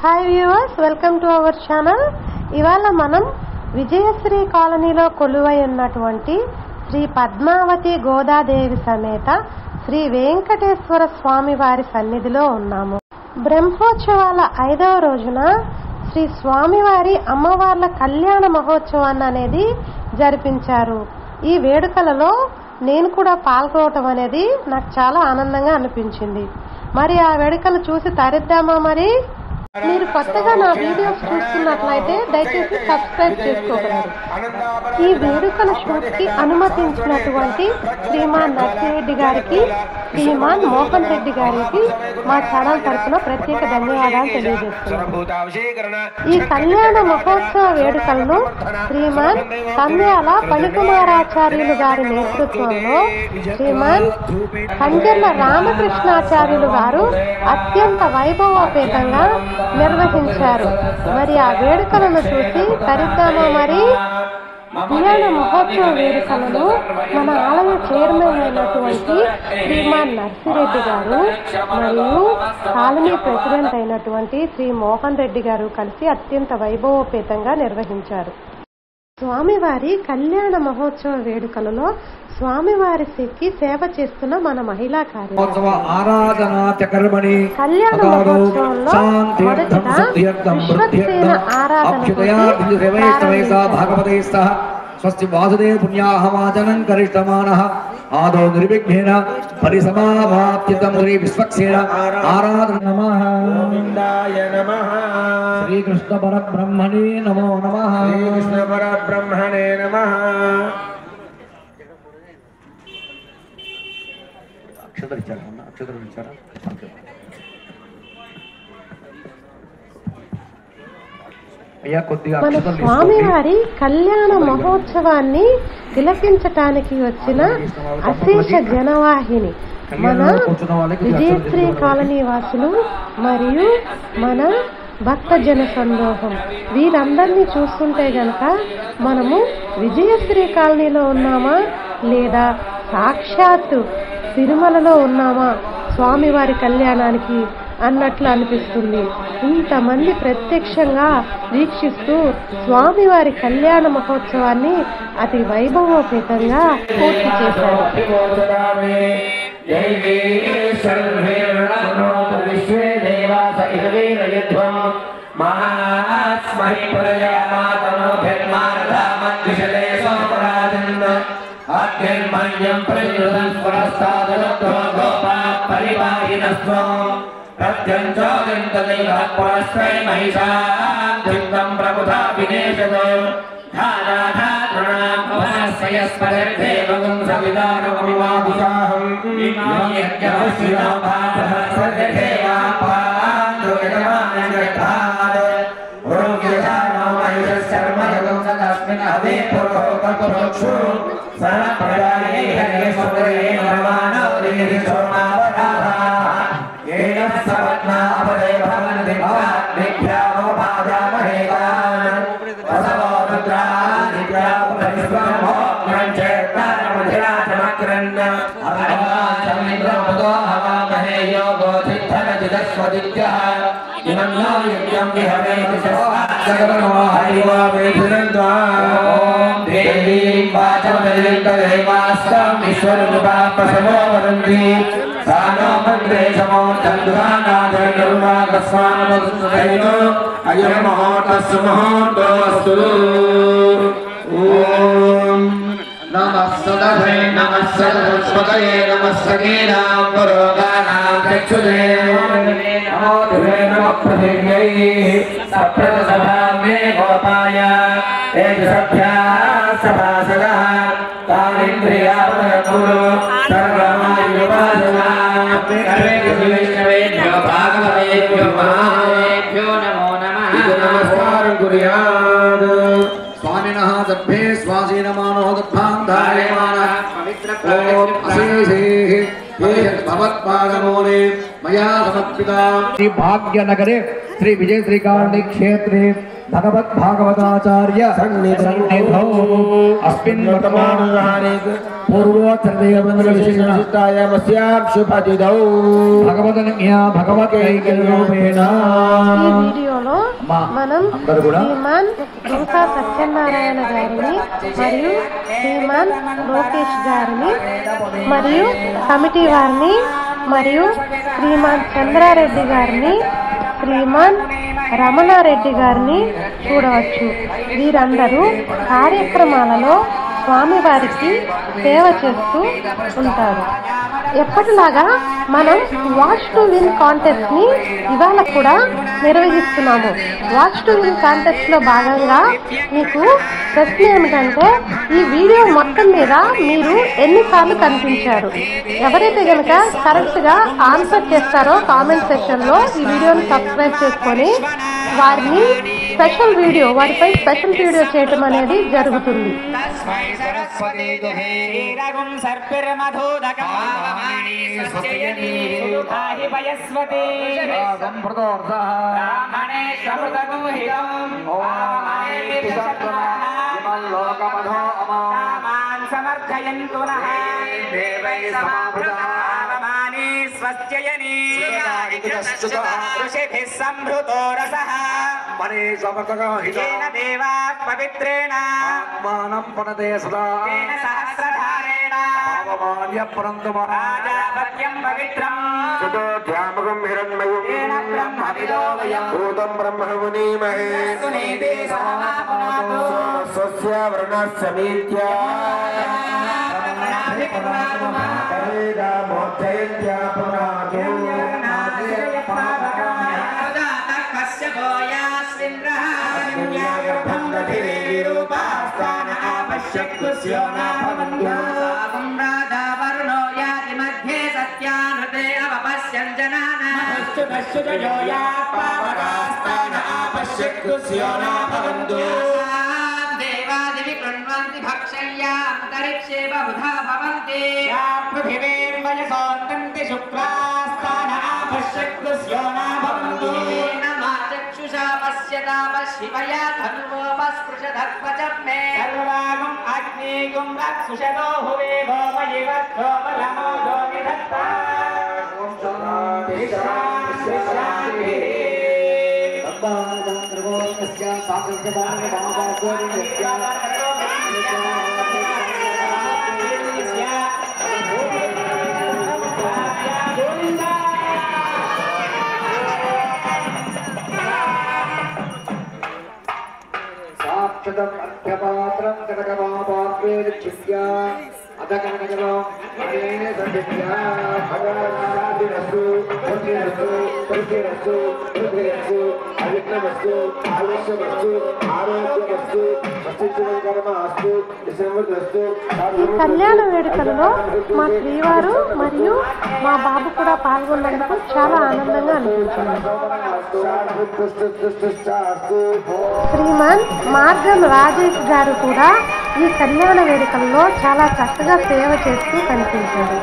Hi viewers, welcome to our channel. ఇవాళ మనం విజయశ్రీ కాలనీలో కొలువై ఉన్నటువంటి శ్రీ పద్మావతి గోదాదేవి సమేత శ్రీ వెంకటేశ్వర స్వామి వారి సన్నిధిలో ఉన్నాము. బ్రహ్మోత్సవాల 5వ రోజున శ్రీ స్వామివారి అమ్మవార్ల కళ్యాణ మహోత్సవాన్ని అనేది జరిపించారు. ఈ వేడుకలలో నేను కూడా పాల్గొనడం అనేది నాకు చాలా ఆనందంగా అనిపించింది. మరి ఆ వేడుకలు చూసి తరిద్దామా? మరి మీరు కొత్తగా నా వీడియోస్ చూస్తున్నట్లయితే దయచేసి సబ్స్క్రైబ్ చేసుకోగలరు. ఈ వేడుకల షూట్ కి అనుమతించినటువంటి శ్రీమాన్ నర్సిరెడ్డి గారికి, శ్రీమాన్ మోహన్ రెడ్డి గారికి మా ఛానల్ తరఫున ప్రత్యేక ధన్యవాదాలు తెలియజేస్తున్నాను. ఈ కళ్యాణ మహోత్సవ వేడుకలను శ్రీమాన్ కంద్యాల పణికుమారాచార్యులు గారి నేతృత్వంలో శ్రీమాన్ కంజర్ల రామకృష్ణాచార్యులు గారు అత్యంత వైభవోపేతంగా నిర్వహించారు. మరి ఆ వేడుకలను చూసి తరిద్దామా? మరి కళ్యాణ మహోత్సవ వేడుకలను మన ఆలయ చైర్మన్ అయినటువంటి శ్రీమాన్ నర్సిరెడ్డి గారు మరియు కాలనీ ప్రెసిడెంట్ అయినటువంటి శ్రీ మోహన్ రెడ్డి గారు కలిసి అత్యంత వైభవోపేతంగా నిర్వహించారు. స్వామివారి కళ్యాణ మహోత్సవ వేడుకలలో స్వామివారికి సేవ చేస్తున్న మన మహిళా కార్యక్రమం కళ్యాణ మహోత్సవంలో విశ్వక్సేన ఆరాధన స్వస్తి వాసుదేవ పుణ్యాహవాచనం కరిష్టమానః ఆదో నిర్విఘ్నేన పరిసమాప్తితం శ్రీ విశ్వక్సేన ఆరాధన నమః. గోవిందాయ నమః. శ్రీకృష్ణ పరబ్రహ్మణే నమో నమః. శ్రీకృష్ణ పరబ్రహ్మణే నమః. అక్షతలు ఇచ్చారా? మన స్వామివారి కళ్యాణ మహోత్సవాన్ని తిలకించటానికి వచ్చిన అశేష జనవాహిని మన విజయశ్రీ కాలనీ వాసులు మరియు మన భక్త జన సందోహం, వీరందరినీ చూస్తుంటే గనక మనము విజయశ్రీ కాలనీలో ఉన్నామా లేదా సాక్షాత్తు తిరుమలలో ఉన్నామా స్వామివారి కళ్యాణానికి అన్నట్లు అనిపిస్తుంది. ఇంతమంది ప్రత్యక్షంగా వీక్షిస్తూ స్వామివారి కళ్యాణ మహోత్సవాన్ని అతి వైభవోపేతంగా పూర్తి చేశారు. నమస్సదభే నమస్సదస్పతయే నమస్సగీనాం పురోగానాం చక్షుదే నమో దివే నమః ప్రతిజ్ఞై సప్రతసభాం మే గోపాయ తేజసభ్యా సభాసదః తానింద్రియాపరకురు సర్వమాయుపాసనా విష్ణువేభ్యో భాగవతేభ్యో మహాదేభ్యో నమో నమః. నమస్కారం కుర్యాత్. స్వామినః సభ్యే స్వాసీనమానో దుఃఖాం ధారయమానః ఓం అశేషేః భగవత్పాదమూలే మయా సమర్పితాం. శ్రీ భాగ్యనగరే శ్రీ విజయశ్రీ కాలనీ క్షేత్రే भगवद्भागवताचार्य सन्निधौ अस्मिन् वर्तमानकाले पूर्वोत्तरदेवमनविशिष्टायामस्यां शुभतिथौ भगवदन्या भगवतैक्यरूपेण। ఈ వీడియో మనం శ్రీమాన్ ఇంకా సత్యనారాయణ గారిని మరియు శ్రీమాన్ లోకేష్ గారిని మరియు కమిటీ వారిని మరియు శ్రీమాన్ చంద్రారెడ్డి గారిని శ్రీమాన్ రమణారెడ్డి గారిని చూడవచ్చు. వీరందరూ కార్యక్రమాలలో స్వామివారికి సేవ చేస్తూ ఉంటారు. ఎప్పటిలాగా మనం వాచ్ టు విన్ కాంటెస్ట్ ని ఇవాళ కూడా నిర్వహిస్తున్నాము. వాచ్ టు విన్ కాంటెస్ట్ లో భాగంగా మీకు ప్రశ్న ఏమిటంటే, ఈ వీడియో మొత్తం మీద మీరు ఎన్నిసార్లు కనిపించారు? ఎవరైతే కనుక కరెక్ట్ గా ఆన్సర్ చేస్తారో కామెంట్ సెక్షన్ లో ఈ వీడియోని సబ్స్క్రైబ్ చేసుకొని వారిపై స్పెషల్ వీడియో చేయటం అనేది జరుగుతుంది. పవిత్రేణ ఆత్మానం పణతే సదా సహస్రధారేణ పావమాన్య పరంతమహాజాపత్యం పవిత్రం సుతోధ్యామకం హిరణ్మయం బ్రహ్మవిదోమయం భూతం బ్రహ్మమునీమహే సునీతే సమాపనాతో స్వస్య వర్ణస్య మీత్యా కరేదా మోక్షయత్యా పునాదో దేవాదివి కృణ్వంతి భక్షయ్యాంతరిక్షే బహుధా భవంతి పృథివీం వయసోన్నంతి శుక్రాస్తాన ఆపశ్యక్తస్యో న భవంతి నమా చక్షుషా పశ్యతా పశ్చిమయా ధన్వోపస్పృశధర్వచం మే సర్వాగం అగ్నిగుం రక్షుషతో హువే గోమయివత్తో బలమో గోవిధత్తా ఓం శాంతి శాంతి శాంతి త్రిగోణస్య సాకృతమాన మహాభాగోనిస్య సాక్షతం అర్ఘ్యపాత్రం కనకమాపాత్రే నిక్షిప్య అధ కనకజలం అనేన సంధిత్య భగవానాదిరస్తు పుణ్యరస్తు పురుషరస్తు పృథ్వీరస్తు అవిఘ్నమస్తు ఆయుష్యమస్తు ఆరోగ్యమస్తు అస్తిత్వకర్మస్తు సమృద్ధిస్తు. ఈ కళ్యాణ వేడుకల్లో మా శ్రీవారు మరియు మా బాబు కూడా పాల్గొన్నందుకు చాలా ఆనందంగా అనిపించింది. శ్రీమాన్ మార్గం రాజేష్ గారు కూడా ఈ కళ్యాణ వేడుకల్లో చాలా చక్కగా సేవ చేస్తూ కనిపించారు.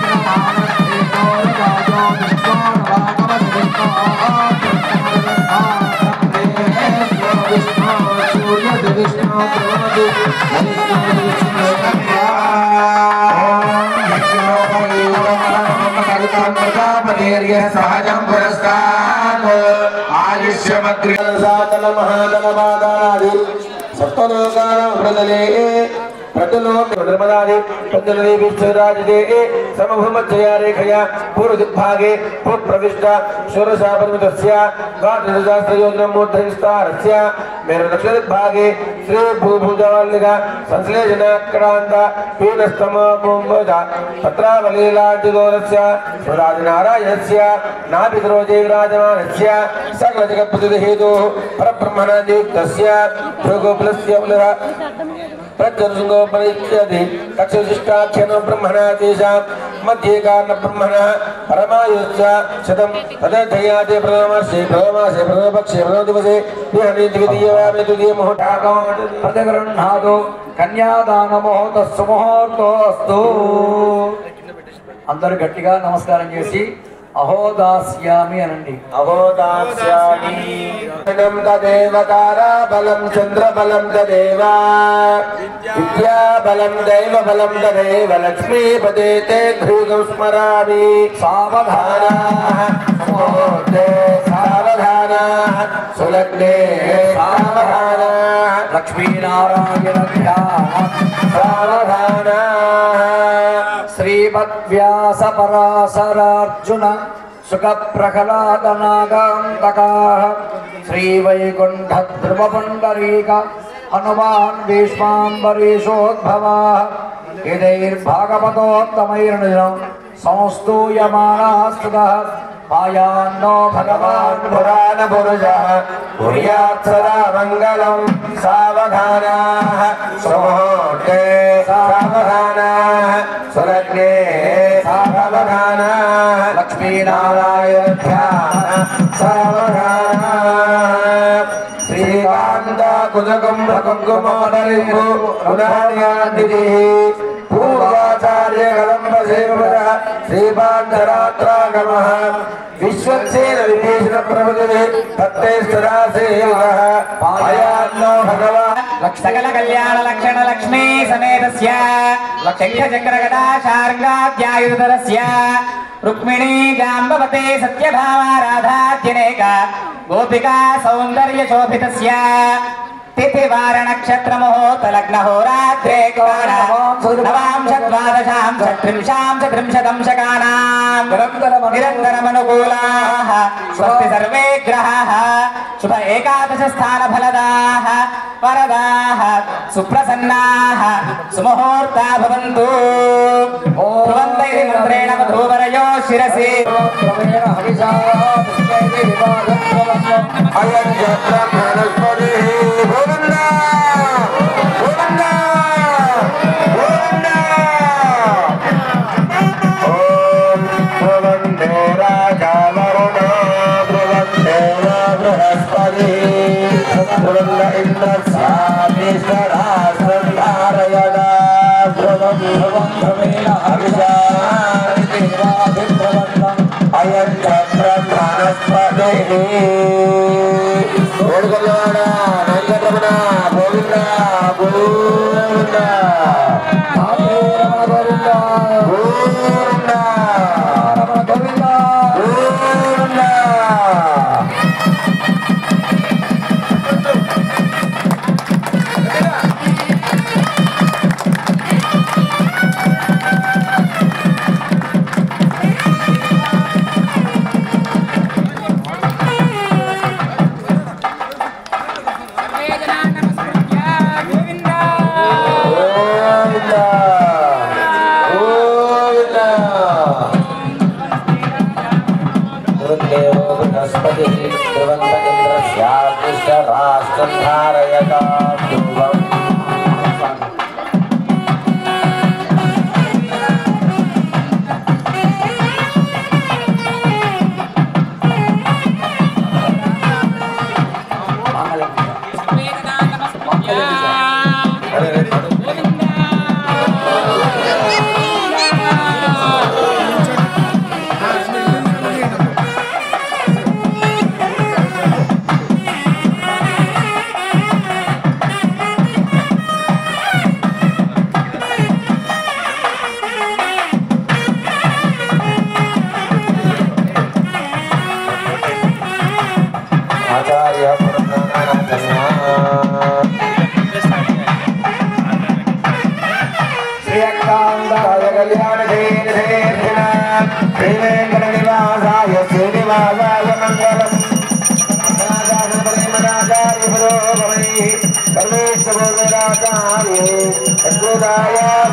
Devaani सहजं पुरस्कार आयुष्यमग्रे सातल महादल मादादि सप्तलोकानां प्रदले प्रतलोक निर्मलादि प्रतलने विश्वराजदे समभूमध्यया रेखया पूर्वदिग्भागे भूप्रविष्टा षोडशापरिमितस्य द्वादशसहस्रयोजनमूर्धविस्तारस्य मेरुदक्षिणदिग्भागे श्री भूभुजवल्लिका संश्लेषणाक्रान्त पीनस्तमोमुदा पत्रावलीलार्जुदोरस्य स्वराजनारायणस्य नाभिसरोजे विराजमानस्य सकलजगत्प्रतिहेतोः परब्रह्मणादियुक्तस्य भृगोपलस्य प्रत्यनुसंगोपरित्यदि तक्षशिष्टाख्यनो ब्रह्मणा तेषां मध्ये कारणब्रह्मणः परमायुश्च शतं तदर्थयाते प्रथमवर्षे प्रथममासे प्रथमपक्षे प्रथमदिवसे द्वितीयवामे तृतीयमुहूर्ताकं प्रतिगृह्णातु కన్యాదానమోహోతస్సు ముహూర్తోస్తు. అందరూ గట్టిగా నమస్కారం చేసి అహోదాస్యామి అనండి. అహోదాస్యామి తదేవ తారాబలం చంద్రబలం తదేవ విద్యాబలం దైవబలం తదేవ లక్ష్మీపదే తే ఘ్రీగం స్మరామి. సావధానాః ముహూర్తే సావధానాః సులగ్నే సావధానాః లక్ష్మీనారాయణ ధ్యానం సావధానాః. శ్రీమద్వ్యాస పరాశరార్జున సుఖ ప్రహ్లాదనాగాంతకాః శ్రీవైకుంఠ ధ్రువపుండరీక హనుమాన్ భీష్మాంబరీషోద్భవాః యదైర్భాగవతోత్తమైర్నిజం సంస్తూయమానాస్తుతః మాయాన్నో భగవాన్ పురాణ పురుషః పుర్యాత్ సదా మంగళం. సావధానాః సుముహూర్తే సావధానాః సులగ్నే సావధానాః లక్ష్మీనారాయణ ధ్యాన సావధానాః. శ్రీకాంత కుజకుంభ కుంకుమోదరింపు పునఃన్యాదిః పూర్వాచార్య కదంబ సేవర శ్రీపాంచరాత్రాగమః విశ్వక్సేన విభీషణ ప్రభుదే తత్తేష్టరాసేయుగః మాయాన్నో భగవాన్ సకల కళ్యాణ లక్షణ లక్ష్మీ సమేతస్య శంఖ చక్ర గదా శార్ంగాధ్యాయుధరస్య రుక్మిణీ జాంబవతే సత్యభామారాధాత్యనేక గోపికా సౌందర్య శోభితస్య తిథివార నక్షత్ర ముహూర్త లగ్న హోరాత్రే కోణ నవాంశ ద్వాదశాం చత్రింశాం చత్రింశతం శకానాం నిరంతరమనుకూలాః స్వస్తి సర్వే గ్రహాః శుభ ఏకాదశ స్థాన ఫలదాః వరదాః సుప్రసన్నాః సుముహూర్తా భవంతు. ధ్రువంతై మంత్రేణ వధూవరయో శిరసి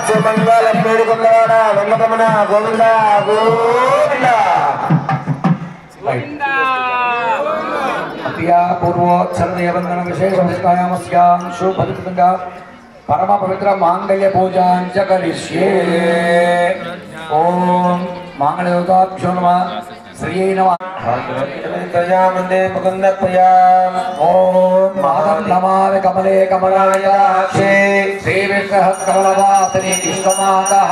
సుమంగళం వేడుకొండవాడ వెంకటరమణ గోవింద గోవింద. పూర్వోచ్చరణ విశేషాయామస్యాం శుభదితంగా పరమ పవిత్ర మాంగళ్య పూజాంచ కరిష్యే. ఓం మాంగళ్యదేవతాభ్యో నమః. శ్రీయై నమః. త్రయామందే ముకుందత్రయా. ఓం మాతం నమామి కమలే కమలాయాక్షే శ్రీవిగ్రహ కమలవాసిని విశ్వమాతః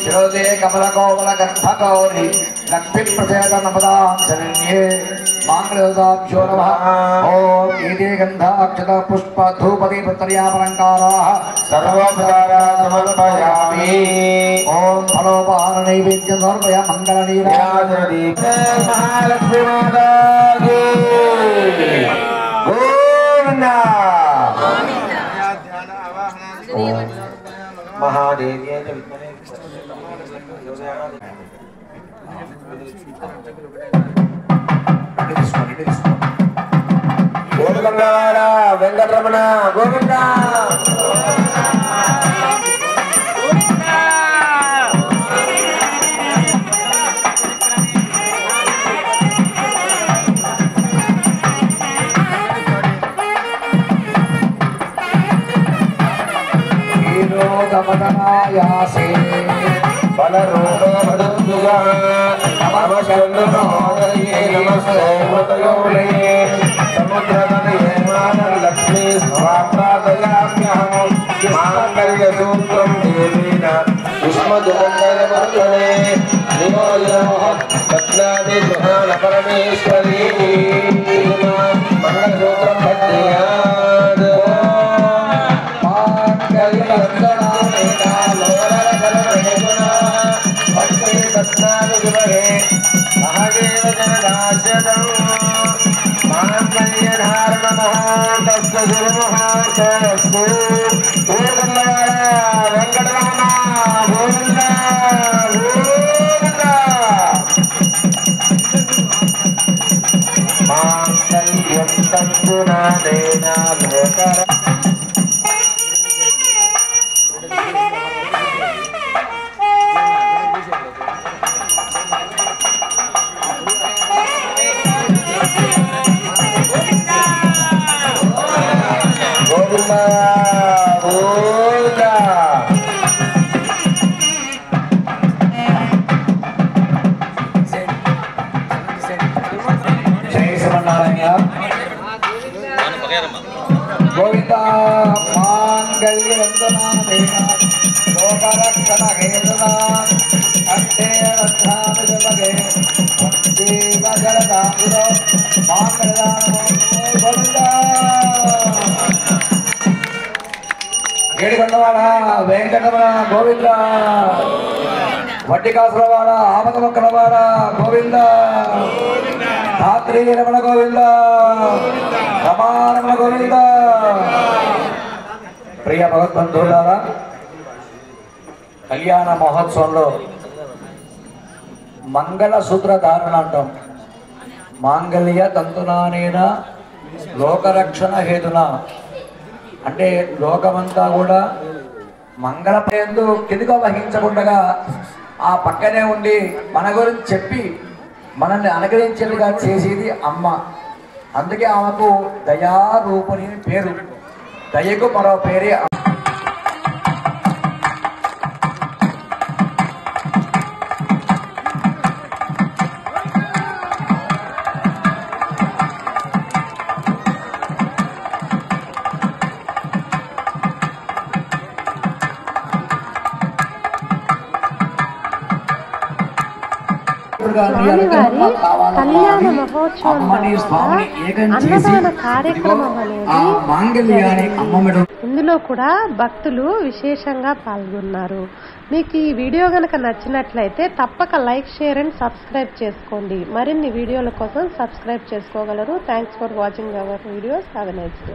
శిరోదే కమలకోమల గర్భగౌరి లక్ష్మీ ప్రసేద నమదాం శరణ్యే. మాంగళ్యదేవతాభ్యో నమః. ఓం ఈతే గంధాక్షత పుష్ప ధూపదీపత్రయామలంకారాः సర్వోపచారా సమర్పయామి. ఓం ఫలోపహార నైవేద్యం సమర్పయ మంగళనీరాజనదీ. మహాలక్ష్మీ మాతా గోవింద. మహాదేవి గోవిందవాడ వెంకటరమణ గోవింద. గమనాయాసే బలరూప భద్రుగా నమస్కృతమోదయే నమస్తే మతయోనే సముద్రగణే మానవ లక్ష్మీ స్వాప్రాదయామ్యహం మాంగళ్య సూత్రం దేవేన విష్మదుమంగళవర్ధనే నియోజనమః రత్నాది గృహాణ పరమేశ్వరీ మంగళసూత్రం భక్తియాద్. గోవింద మాంగళ్య వందనాదేన లోకరక్షణ హేతున కంఠే రత్నామి జపగే జీవ జలదాముదో మాంగళ్యానమో గోవింద. ఏడుకొండవాడ వెంకటరమణ గోవింద. వడ్డికాసులవాడ ఆమద మొక్కలవాడ గోవింద. ధాత్రీ రమణ గోవింద. రమారమణ గోవింద. ప్రియ భగవద్బంధువులారా, కళ్యాణ మహోత్సవంలో మంగళసూత్ర ధారణ అంటాం. మాంగళ్య తంతునానేన లోకరక్షణ హేతున అంటే లోకమంతా కూడా మంగళపేందు కిందిగా వహించకుండా ఆ పక్కనే ఉండి మన గురించి చెప్పి మనల్ని అనుగ్రహించేట్టుగా చేసేది అమ్మ. అందుకే ఆమెకు దయారూపుని పేరు. దయకు మరో పేరే స్వామివారి కళ్యాణ మహోత్సవం అన్నదాన కార్యక్రమం అనేది ఇందులో కూడా భక్తులు విశేషంగా పాల్గొన్నారు. మీకు ఈ వీడియో కనుక నచ్చినట్లయితే తప్పక లైక్, షేర్ అండ్ సబ్స్క్రైబ్ చేసుకోండి. మరిన్ని వీడియోల కోసం సబ్స్క్రైబ్ చేసుకోగలరు. Thanks for watching our videos. Have a nice day.